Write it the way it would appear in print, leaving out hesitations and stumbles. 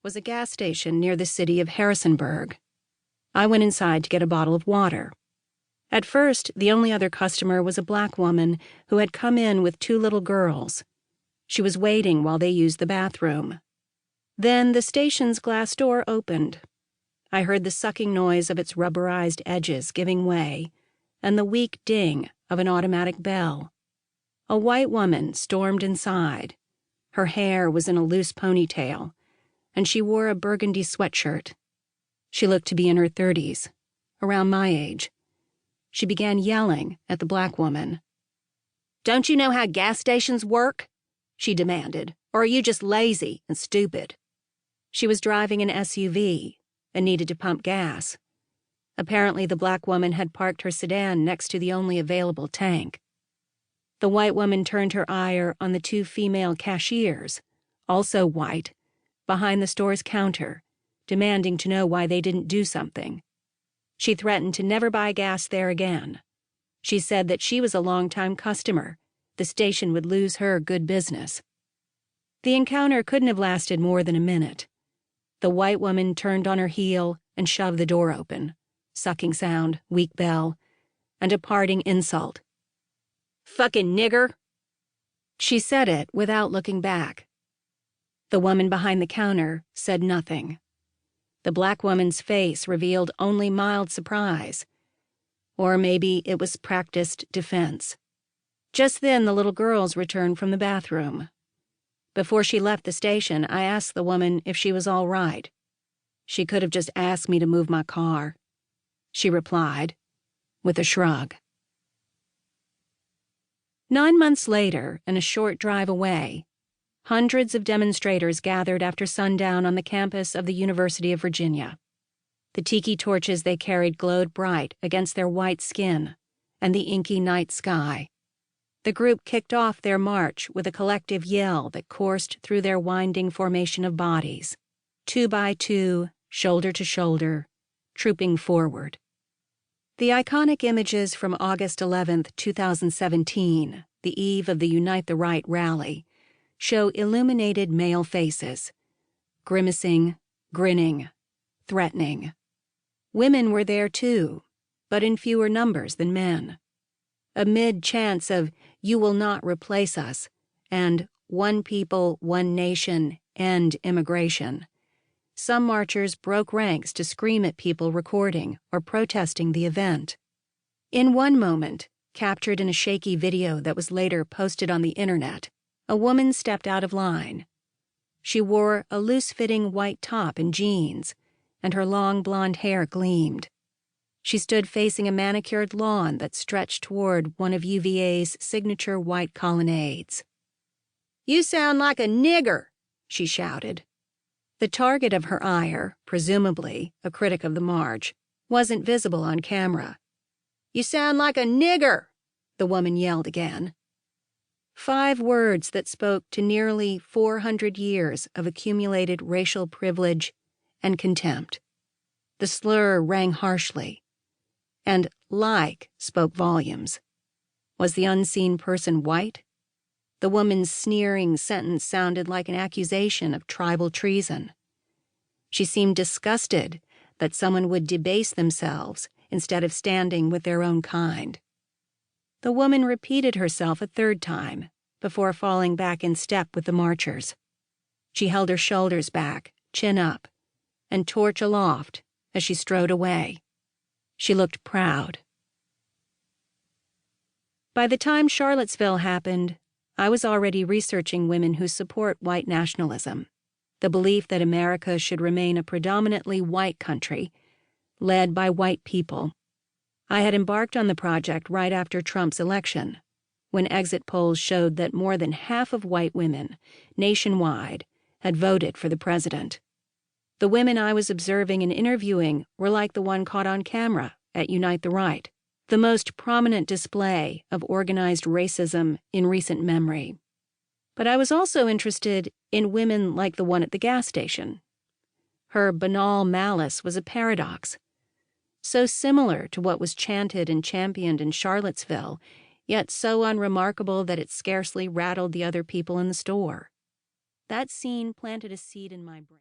was a gas station near the city of Harrisonburg. I went inside to get a bottle of water. At first, the only other customer was a black woman who had come in with 2 little girls. She was waiting while they used the bathroom. Then the station's glass door opened. I heard the sucking noise of its rubberized edges giving way and the weak ding of an automatic bell. A white woman stormed inside. Her hair was in a loose ponytail, and she wore a burgundy sweatshirt. She looked to be in her 30s, around my age. She began yelling at the black woman. "Don't you know how gas stations work?" she demanded. "Or are you just lazy and stupid?" She was driving an SUV and needed to pump gas. Apparently, the black woman had parked her sedan next to the only available tank. The white woman turned her ire on the 2 female cashiers, also white, behind the store's counter, demanding to know why they didn't do something. She threatened to never buy gas there again. She said that she was a long-time customer. The station would lose her good business. The encounter couldn't have lasted more than a minute. The white woman turned on her heel and shoved the door open. Sucking sound, weak bell, and a parting insult. "Fucking nigger!" She said it without looking back. The woman behind the counter said nothing. The black woman's face revealed only mild surprise. Or maybe it was practiced defense. Just then the little girls returned from the bathroom. Before she left the station, I asked the woman if she was all right. She could have just asked me to move my car. She replied, with a shrug. 9 months later, and a short drive away, hundreds of demonstrators gathered after sundown on the campus of the University of Virginia. The tiki torches they carried glowed bright against their white skin and the inky night sky. The group kicked off their march with a collective yell that coursed through their winding formation of bodies, 2 by 2, shoulder to shoulder, trooping forward. The iconic images from August 11, 2017, the eve of the Unite the Right rally, show illuminated male faces, grimacing, grinning, threatening. Women were there too, but in fewer numbers than men. Amid chants of "You will not replace us" and "One people, one nation, end immigration," some marchers broke ranks to scream at people recording or protesting the event. In one moment, captured in a shaky video that was later posted on the internet, a woman stepped out of line. She wore a loose-fitting white top and jeans, and her long blonde hair gleamed. She stood facing a manicured lawn that stretched toward one of UVA's signature white colonnades. "You sound like a nigger," she shouted. The target of her ire, presumably a critic of the march, wasn't visible on camera. "You sound like a nigger," the woman yelled again. 5 words that spoke to nearly 400 years of accumulated racial privilege and contempt. The slur rang harshly, and "like" spoke volumes. Was the unseen person white? The woman's sneering sentence sounded like an accusation of tribal treason. She seemed disgusted that someone would debase themselves instead of standing with their own kind. The woman repeated herself a 3rd time before falling back in step with the marchers. She held her shoulders back, chin up, and torch aloft as she strode away. She looked proud. By the time Charlottesville happened, I was already researching women who support white nationalism, the belief that America should remain a predominantly white country, led by white people. I had embarked on the project right after Trump's election, when exit polls showed that more than half of white women, nationwide, had voted for the president. The women I was observing and interviewing were like the one caught on camera at Unite the Right, the most prominent display of organized racism in recent memory. But I was also interested in women like the one at the gas station. Her banal malice was a paradox, so similar to what was chanted and championed in Charlottesville, yet so unremarkable that it scarcely rattled the other people in the store. That scene planted a seed in my brain.